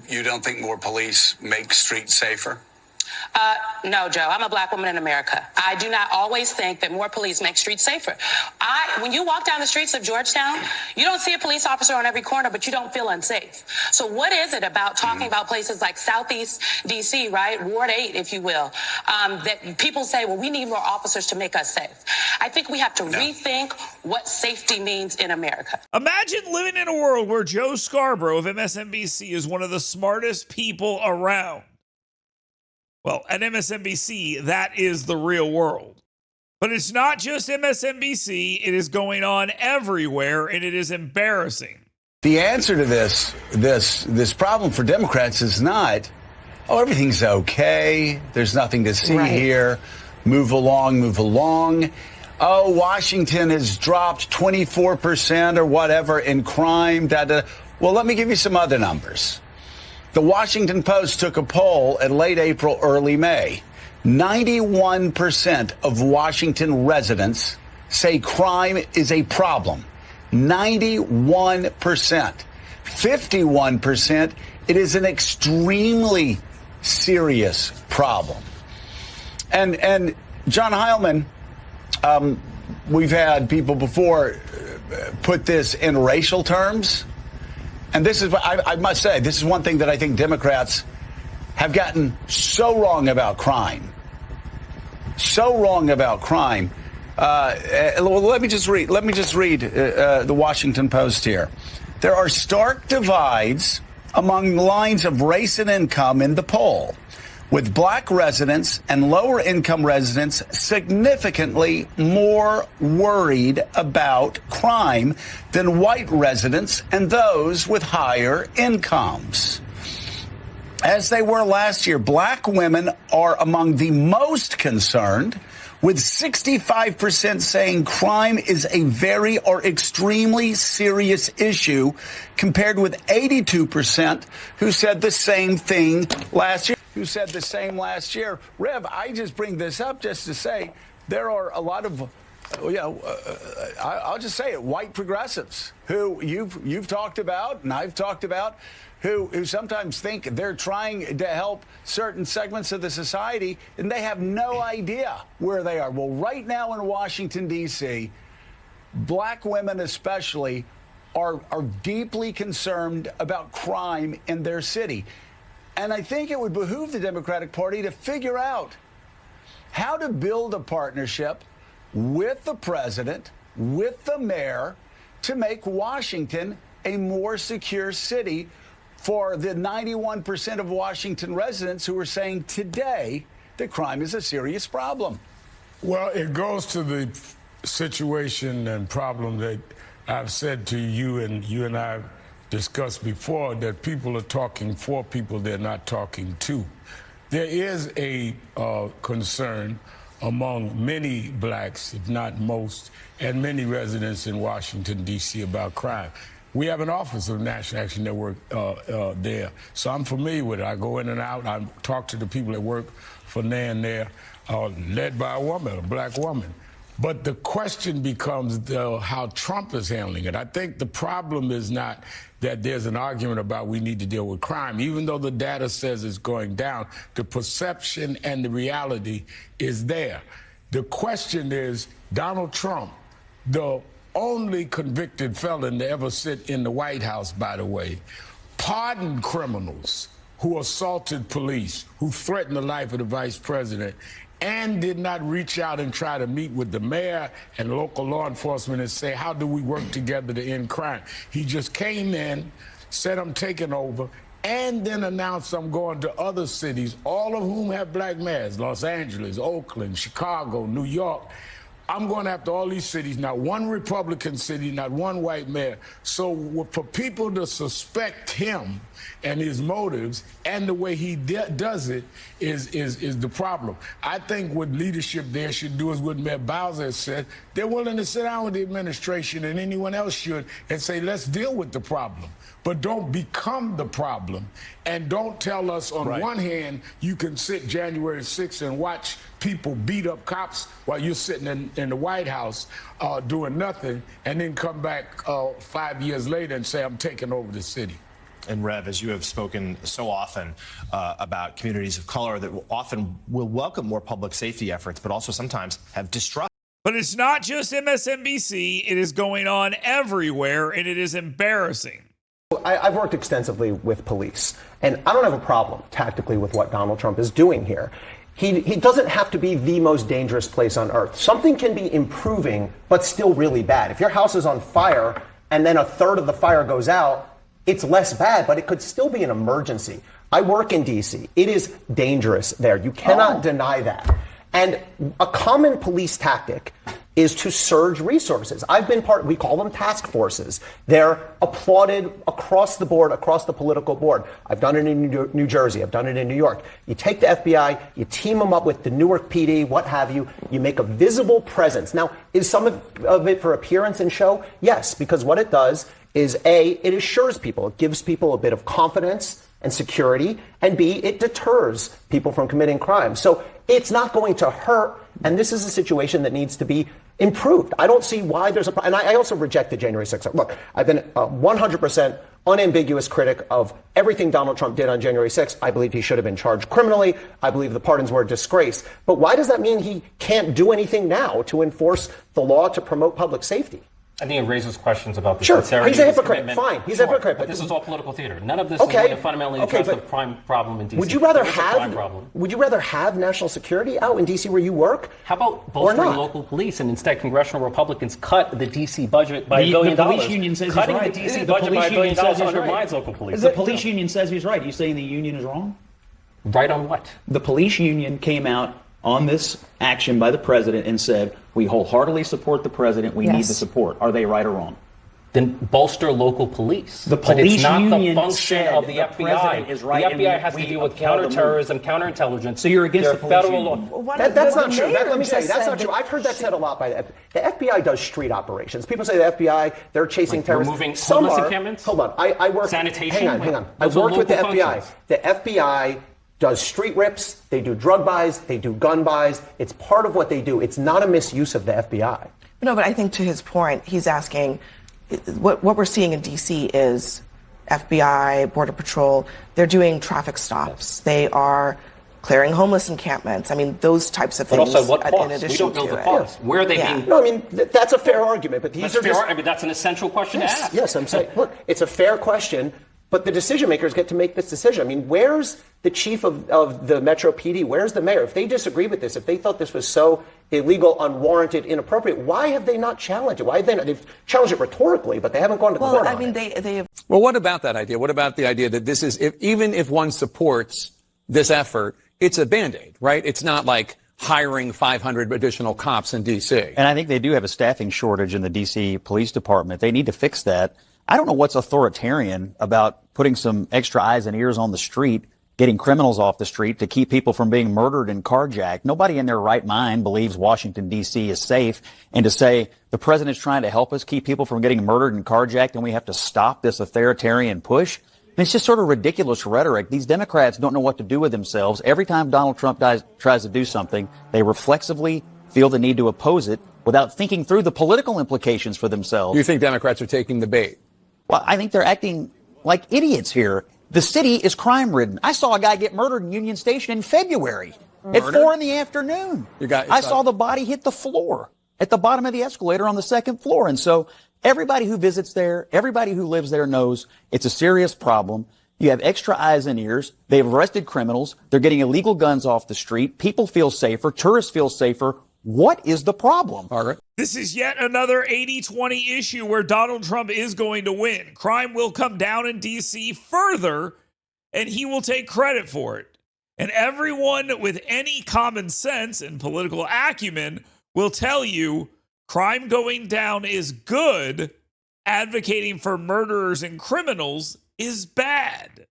You don't think more police make streets safer? No, Joe, I'm a black woman in America. I do not always think that more police make streets safer. When you walk down the streets of Georgetown, you don't see a police officer on every corner, but you don't feel unsafe. So what is it about talking about places like Southeast D.C., right? Ward 8, if you will, that people say, well, we need more officers to make us safe. I think we have to rethink what safety means in America. Imagine living in a world where Joe Scarborough of MSNBC is one of the smartest people around. Well, at MSNBC, that is the real world. But it's not just MSNBC. It is going on everywhere, and it is embarrassing. The answer to this problem for Democrats is not, oh, everything's okay. There's nothing to see here. Move along, move along. Oh, Washington has dropped 24% or whatever in crime. Well, let me give you some other numbers. The Washington Post took a poll in late April, early May. 91% of Washington residents say crime is a problem. 91%. 51%, it is an extremely serious problem. And John Heilman, we've had people before put this in racial terms. And this is what I must say, this is one thing that I think Democrats have gotten so wrong about crime. So wrong about crime. Let me just read the Washington Post here. There are stark divides among lines of race and income in the poll, with black residents and lower income residents significantly more worried about crime than white residents and those with higher incomes. As they were last year, black women are among the most concerned, with 65% saying crime is a very or extremely serious issue, compared with 82% who said the same thing last year. Rev, I just bring this up just to say there are a lot of, I'll just say it, white progressives who you've talked about and I've talked about, who sometimes think they're trying to help certain segments of the society, and they have no idea where they are. Well, right now in Washington, D.C., black women especially are deeply concerned about crime in their city. And I think it would behoove the Democratic Party to figure out how to build a partnership with the president, with the mayor, to make Washington a more secure city for the 91% of Washington residents who are saying today that crime is a serious problem. Well, it goes to the situation and problem that I've said to you, and you and I discussed before, that people are talking for people they're not talking to. There is a concern among many blacks, if not most, and many residents in Washington, D.C. about crime. We have an office of National Action Network there, so I'm familiar with it. I go in and out. I talk to the people that work for NAN there, led by a woman, a black woman. But the question becomes how Trump is handling it. I think the problem is not that there's an argument about we need to deal with crime. Even though the data says it's going down, the perception and the reality is there. The question is, Donald Trump, the only convicted felon to ever sit in the White House, by the way, pardoned criminals who assaulted police, who threatened the life of the vice president, and did not reach out and try to meet with the mayor and local law enforcement and say, how do we work together to end crime? He just came in, said, I'm taking over, and then announced I'm going to other cities, all of whom have black mayors, Los Angeles, Oakland, Chicago, New York. I'm going after all these cities, not one Republican city, not one white mayor. So for people to suspect him and his motives and the way he does it is the problem. I think what leadership there should do is what Mayor Bowser said. They're willing to sit down with the administration, and anyone else should, and say, let's deal with the problem. But don't become the problem, and don't tell us on one hand you can sit January 6th and watch people beat up cops while you're sitting in the White House doing nothing, and then come back 5 years later and say, I'm taking over the city. And Rev, as you have spoken so often about communities of color that often will welcome more public safety efforts, but also sometimes have distrust. But it's not just MSNBC. It is going on everywhere, and it is embarrassing. I've worked extensively with police, and I don't have a problem tactically with what Donald Trump is doing here. He doesn't have to be the most dangerous place on earth. Something can be improving, but still really bad. If your house is on fire and then a third of the fire goes out, it's less bad, but it could still be an emergency. I work in D.C. It is dangerous there. You cannot deny that. And a common police tactic is to surge resources. I've been we call them task forces. They're applauded across the board, across the political board. I've done it in New Jersey. I've done it in New York. You take the FBI, you team them up with the Newark PD, what have you. You make a visible presence. Now, is some of it for appearance and show? Yes, because what it does is A, it assures people, it gives people a bit of confidence and security, and B, it deters people from committing crime. So it's not going to hurt, and this is a situation that needs to be improved. I don't see why there's a problem. And I also reject the January 6th. Look, I've been a 100% unambiguous critic of everything Donald Trump did on January 6th. I believe he should have been charged criminally. I believe the pardons were a disgrace. But why does that mean he can't do anything now to enforce the law to promote public safety? I think it raises questions about the Sure, sincerity. he's a hypocrite. Fine, he's a hypocrite. But this is all political theater. None of this is going to fundamentally address the crime problem in D.C. Would you rather have national security out in D.C. where you work? How about bolstering local police and instead congressional Republicans cut the D.C. budget by $1 billion? The police union says Cutting he's right. the D.C. budget by $1 billion undermines local police. The police union says he's right. You saying the union is wrong? Right on what? The police union came out on this action by the president and said, we wholeheartedly support the president. We need the support. Are they right or wrong? Then bolster local police. The police but it's not union the function of the FBI. Is right, the FBI has to deal with counterterrorism, counterintelligence. So you're against the police federal union. law. That's not true. Let me say, that's not true. I've heard that said a lot by the FBI does street operations. People say the FBI, they're chasing terrorists. Removing homeless encampments? Hold on. I work. Sanitation? Hang on. I worked with the FBI. The FBI does street rips, they do drug buys, they do gun buys. It's part of what they do. It's not a misuse of the FBI. No, but I think to his point, he's asking, what we're seeing in D.C. is FBI, Border Patrol, they're doing traffic stops. They are clearing homeless encampments. I mean, those types of things. But also what cost? In addition We don't know to the it. cost. Where are they being? No, I mean, that's a fair argument. But these that's an essential question to ask. Yes, I'm saying, look, it's a fair question. But the decision makers get to make this decision. I mean, where's the chief of the Metro PD? Where's the mayor? If they disagree with this, if they thought this was so illegal, unwarranted, inappropriate, why have they not challenged it? Why have they not? They've challenged it rhetorically, but they haven't gone to court. Well, I mean, they have. Well, what about that idea? What about the idea that this is, even if one supports this effort, it's a Band-Aid, right? It's not like hiring 500 additional cops in D.C. And I think they do have a staffing shortage in the D.C. Police Department. They need to fix that. I don't know what's authoritarian about putting some extra eyes and ears on the street, getting criminals off the street to keep people from being murdered and carjacked. Nobody in their right mind believes Washington, D.C. is safe. And to say the president's trying to help us keep people from getting murdered and carjacked and we have to stop this authoritarian push, I mean, it's just sort of ridiculous rhetoric. These Democrats don't know what to do with themselves. Every time Donald Trump tries to do something, they reflexively feel the need to oppose it without thinking through the political implications for themselves. You think Democrats are taking the bait? Well, I think they're acting like idiots here. The city is crime-ridden. I saw a guy get murdered in Union Station in February at 4 p.m. I saw the body hit the floor at the bottom of the escalator on the second floor. And so everybody who visits there, everybody who lives there knows it's a serious problem. You have extra eyes and ears. They've arrested criminals. They're getting illegal guns off the street. People feel safer. Tourists feel safer. What is the problem? Margaret? This is yet another 80-20 issue where Donald Trump is going to win. Crime will come down in D.C. further, and he will take credit for it. And everyone with any common sense and political acumen will tell you crime going down is good. Advocating for murderers and criminals is bad.